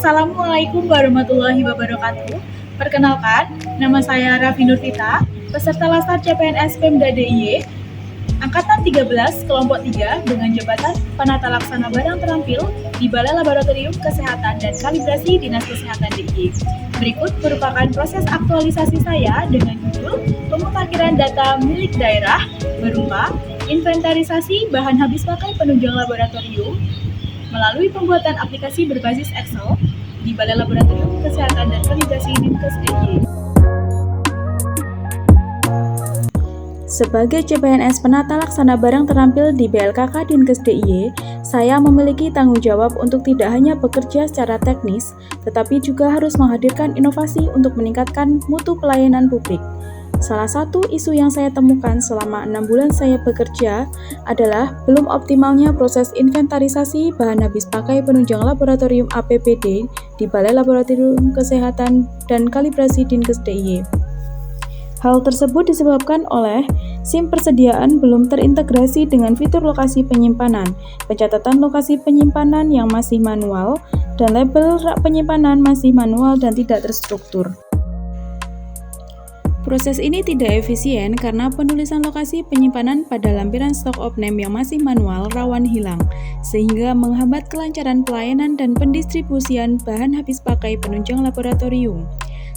Assalamualaikum warahmatullahi wabarakatuh. Perkenalkan, nama saya Raffi Nurvita, peserta Laskar CPNS Pemda DIY, Angkatan 13, Kelompok 3, dengan jabatan Penata Laksana Barang Terampil di Balai Laboratorium Kesehatan dan Kalibrasi Dinas Kesehatan DIY. Berikut merupakan proses aktualisasi saya dengan judul Pemutakhiran Data Milik Daerah berupa inventarisasi bahan habis pakai penunjang laboratorium melalui pembuatan aplikasi berbasis Excel di Balai Laboratorium Kesehatan dan Kalibrasi Dinkes DIY. Sebagai CPNS Penata Laksana Barang Terampil di BLKK Dinkes DIY, saya memiliki tanggung jawab untuk tidak hanya bekerja secara teknis, tetapi juga harus menghadirkan inovasi untuk meningkatkan mutu pelayanan publik. Salah satu isu yang saya temukan selama 6 bulan saya bekerja adalah belum optimalnya proses inventarisasi bahan habis pakai penunjang laboratorium APBD di Balai Laboratorium Kesehatan dan Kalibrasi Dinkes DIY. Hal tersebut disebabkan oleh SIM persediaan belum terintegrasi dengan fitur lokasi penyimpanan, pencatatan lokasi penyimpanan yang masih manual, dan label rak penyimpanan masih manual dan tidak terstruktur. Proses ini tidak efisien karena penulisan lokasi penyimpanan pada lampiran stok of name yang masih manual rawan hilang, sehingga menghambat kelancaran pelayanan dan pendistribusian bahan habis pakai penunjang laboratorium.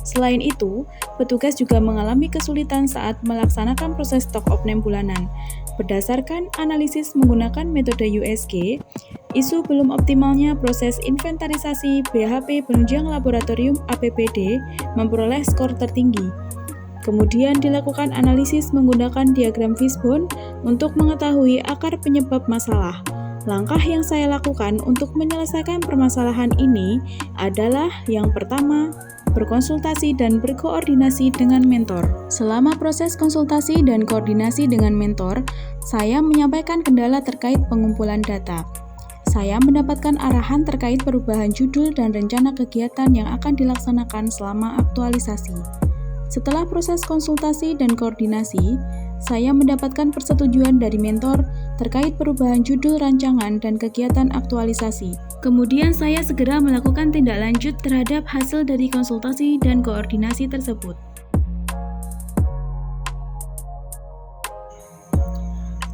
Selain itu, petugas juga mengalami kesulitan saat melaksanakan proses stok of name bulanan. Berdasarkan analisis menggunakan metode USG, isu belum optimalnya proses inventarisasi BHP penunjang laboratorium APBD memperoleh skor tertinggi. Kemudian dilakukan analisis menggunakan diagram fishbone untuk mengetahui akar penyebab masalah. Langkah yang saya lakukan untuk menyelesaikan permasalahan ini adalah yang pertama, berkonsultasi dan berkoordinasi dengan mentor. Selama proses konsultasi dan koordinasi dengan mentor, saya menyampaikan kendala terkait pengumpulan data. Saya mendapatkan arahan terkait perubahan judul dan rencana kegiatan yang akan dilaksanakan selama aktualisasi. Setelah proses konsultasi dan koordinasi, saya mendapatkan persetujuan dari mentor terkait perubahan judul rancangan dan kegiatan aktualisasi. Kemudian saya segera melakukan tindak lanjut terhadap hasil dari konsultasi dan koordinasi tersebut.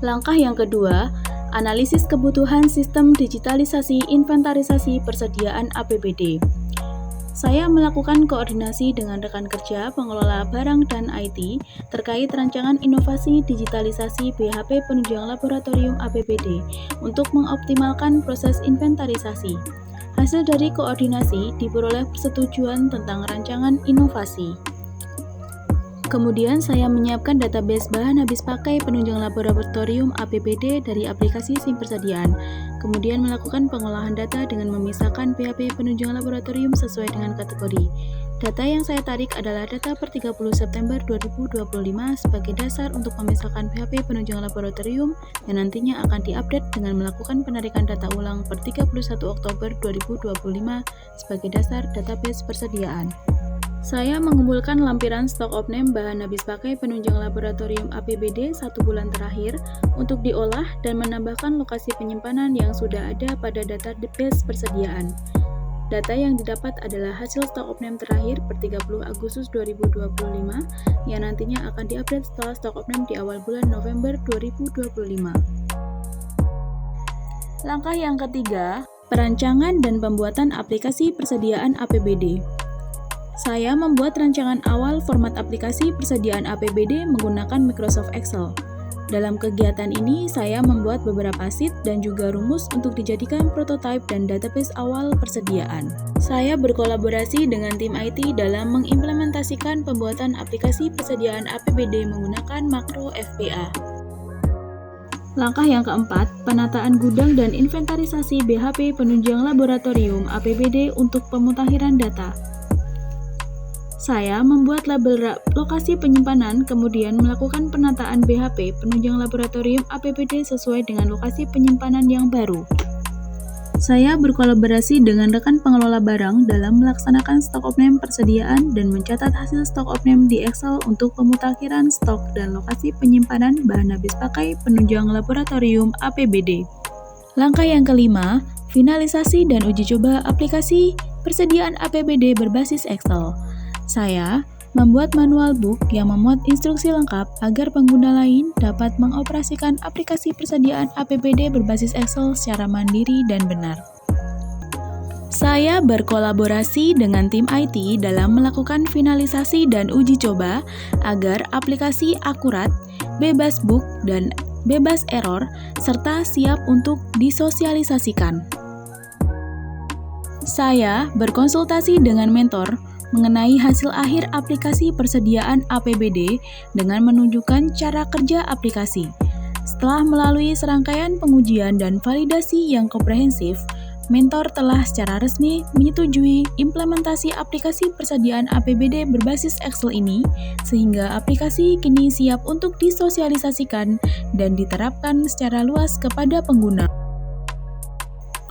Langkah yang kedua, analisis kebutuhan sistem digitalisasi inventarisasi persediaan APBD. Saya melakukan koordinasi dengan rekan kerja, pengelola barang, dan IT terkait rancangan inovasi digitalisasi BHP penunjang laboratorium APBD untuk mengoptimalkan proses inventarisasi. Hasil dari koordinasi diperoleh persetujuan tentang rancangan inovasi. Kemudian saya menyiapkan database bahan habis pakai penunjang laboratorium APBD dari aplikasi SIM persediaan. Kemudian melakukan pengolahan data dengan memisahkan BHP penunjang laboratorium sesuai dengan kategori. Data yang saya tarik adalah data per 30 September 2025 sebagai dasar untuk memisahkan BHP penunjang laboratorium yang nantinya akan diupdate dengan melakukan penarikan data ulang per 31 Oktober 2025 sebagai dasar database persediaan. Saya mengumpulkan lampiran stok of name bahan habis pakai penunjang laboratorium APBD 1 bulan terakhir untuk diolah dan menambahkan lokasi penyimpanan yang sudah ada pada database persediaan. Data yang didapat adalah hasil stok of name terakhir per 30 Agustus 2025 yang nantinya akan diupdate setelah stok of name di awal bulan November 2025. Langkah yang ketiga, perancangan dan pembuatan aplikasi persediaan APBD. Saya membuat rancangan awal format aplikasi persediaan APBD menggunakan Microsoft Excel. Dalam kegiatan ini, saya membuat beberapa sheet dan juga rumus untuk dijadikan prototipe dan database awal persediaan. Saya berkolaborasi dengan tim IT dalam mengimplementasikan pembuatan aplikasi persediaan APBD menggunakan makro FBA. Langkah yang keempat, penataan gudang dan inventarisasi BHP penunjang laboratorium APBD untuk pemutakhiran data. Saya membuat label rak lokasi penyimpanan, kemudian melakukan penataan BHP penunjang laboratorium APBD sesuai dengan lokasi penyimpanan yang baru. Saya berkolaborasi dengan rekan pengelola barang dalam melaksanakan stok of name persediaan dan mencatat hasil stok of name di Excel untuk pemutakhiran stok dan lokasi penyimpanan bahan habis pakai penunjang laboratorium APBD. Langkah yang kelima, finalisasi dan uji coba aplikasi persediaan APBD berbasis Excel. Saya membuat manual book yang memuat instruksi lengkap agar pengguna lain dapat mengoperasikan aplikasi persediaan APBD berbasis Excel secara mandiri dan benar. Saya berkolaborasi dengan tim IT dalam melakukan finalisasi dan uji coba agar aplikasi akurat, bebas bug, dan bebas error, serta siap untuk disosialisasikan. Saya berkonsultasi dengan mentor mengenai hasil akhir aplikasi persediaan APBD dengan menunjukkan cara kerja aplikasi. Setelah melalui serangkaian pengujian dan validasi yang komprehensif, mentor telah secara resmi menyetujui implementasi aplikasi persediaan APBD berbasis Excel ini, sehingga aplikasi kini siap untuk disosialisasikan dan diterapkan secara luas kepada pengguna.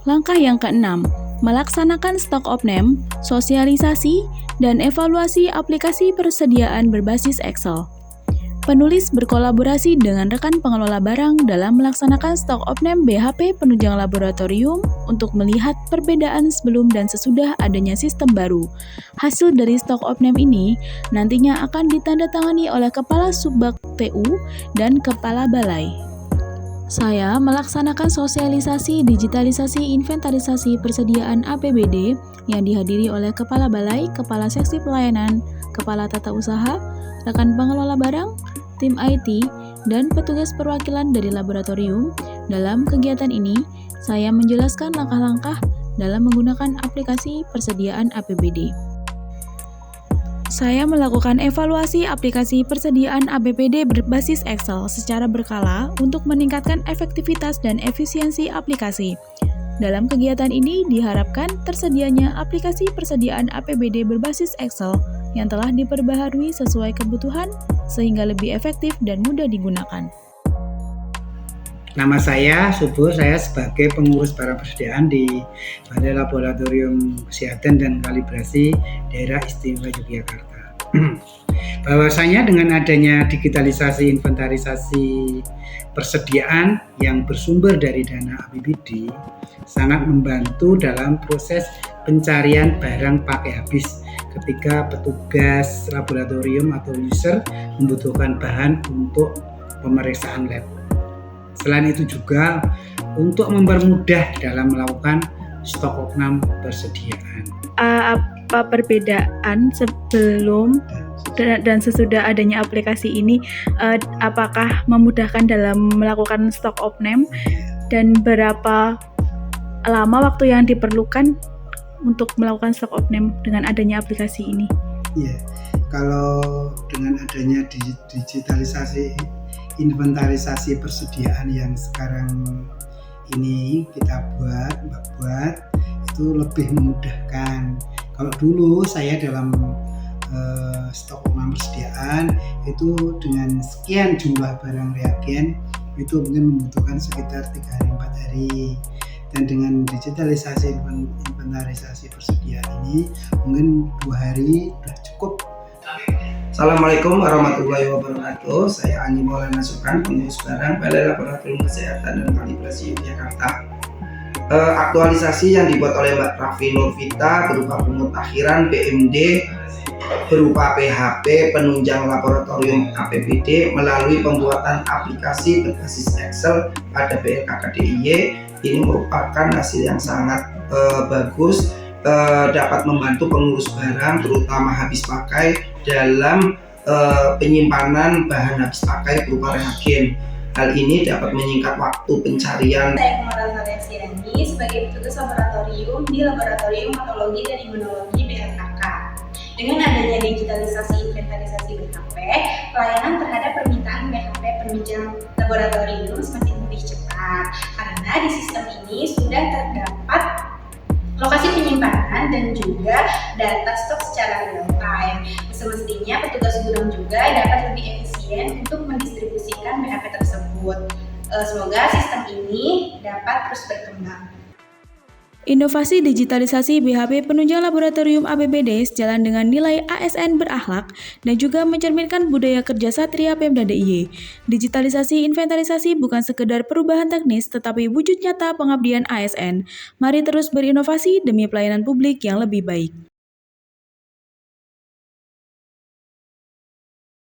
Langkah yang keenam, melaksanakan stock of name, sosialisasi, dan evaluasi aplikasi persediaan berbasis Excel. Penulis berkolaborasi dengan rekan pengelola barang dalam melaksanakan stock of name BHP penunjang laboratorium untuk melihat perbedaan sebelum dan sesudah adanya sistem baru. Hasil dari stock of name ini nantinya akan ditandatangani oleh Kepala Subbag TU dan Kepala Balai. Saya melaksanakan sosialisasi digitalisasi inventarisasi persediaan APBD yang dihadiri oleh Kepala Balai, Kepala Seksi Pelayanan, Kepala Tata Usaha, rekan pengelola barang, tim IT, dan petugas perwakilan dari laboratorium. Dalam kegiatan ini, saya menjelaskan langkah-langkah dalam menggunakan aplikasi persediaan APBD. Saya melakukan evaluasi aplikasi persediaan APBD berbasis Excel secara berkala untuk meningkatkan efektivitas dan efisiensi aplikasi. Dalam kegiatan ini diharapkan tersedianya aplikasi persediaan APBD berbasis Excel yang telah diperbaharui sesuai kebutuhan sehingga lebih efektif dan mudah digunakan. Nama saya Subuh, saya sebagai pengurus barang persediaan di Balai Laboratorium Kesehatan dan Kalibrasi Daerah Istimewa Yogyakarta. Bahwasanya dengan adanya digitalisasi inventarisasi persediaan yang bersumber dari dana APBD sangat membantu dalam proses pencarian barang pakai habis ketika petugas laboratorium atau user membutuhkan bahan untuk pemeriksaan lab. Selain itu juga untuk mempermudah dalam melakukan stok of name persediaan. Apa perbedaan sebelum dan sesudah adanya aplikasi ini? Apakah memudahkan dalam melakukan stok of name dan berapa lama waktu yang diperlukan untuk melakukan stok of name dengan adanya aplikasi ini? Ya, kalau dengan adanya digitalisasi inventarisasi persediaan yang sekarang ini kita buat itu lebih memudahkan. Kalau dulu saya dalam stok persediaan itu dengan sekian jumlah barang reagen itu mungkin membutuhkan sekitar 3 hari 4 hari, dan dengan digitalisasi inventarisasi persediaan ini mungkin 2 hari sudah cukup. Assalamualaikum warahmatullahi wabarakatuh. Saya Ani Maulana Subhan, pengurus barang Balai Laboratorium Kesehatan dan Kalibrasi Yogyakarta. Aktualisasi yang dibuat oleh Mbak Rafi Nurvita berupa pemutakhiran BMD berupa PHP penunjang laboratorium APBD melalui pembuatan aplikasi berbasis Excel pada BLKKDIY ini merupakan hasil yang sangat bagus, dapat membantu pengurus barang terutama habis pakai dalam penyimpanan bahan habis pakai berupa reagen. Hal ini dapat menyingkat waktu pencarian. Saya Muhammad Rani sebagai petugas laboratorium di Laboratorium Patologi dan Imunologi BLKK. Dengan adanya digitalisasi inventarisasi BHP, pelayanan terhadap permintaan BHP penunjang laboratorium semakin lebih cepat karena di sistem ini sudah terdapat lokasi penyimpanan dan juga data stok secara real time. Semestinya petugas gudang juga dapat lebih efisien untuk mendistribusikan BHP tersebut. Semoga sistem ini dapat terus berkembang. Inovasi digitalisasi BHP penunjang laboratorium APBD sejalan dengan nilai ASN berakhlak dan juga mencerminkan budaya kerja Satria Pemda DIY. Digitalisasi inventarisasi bukan sekedar perubahan teknis tetapi wujud nyata pengabdian ASN. Mari terus berinovasi demi pelayanan publik yang lebih baik.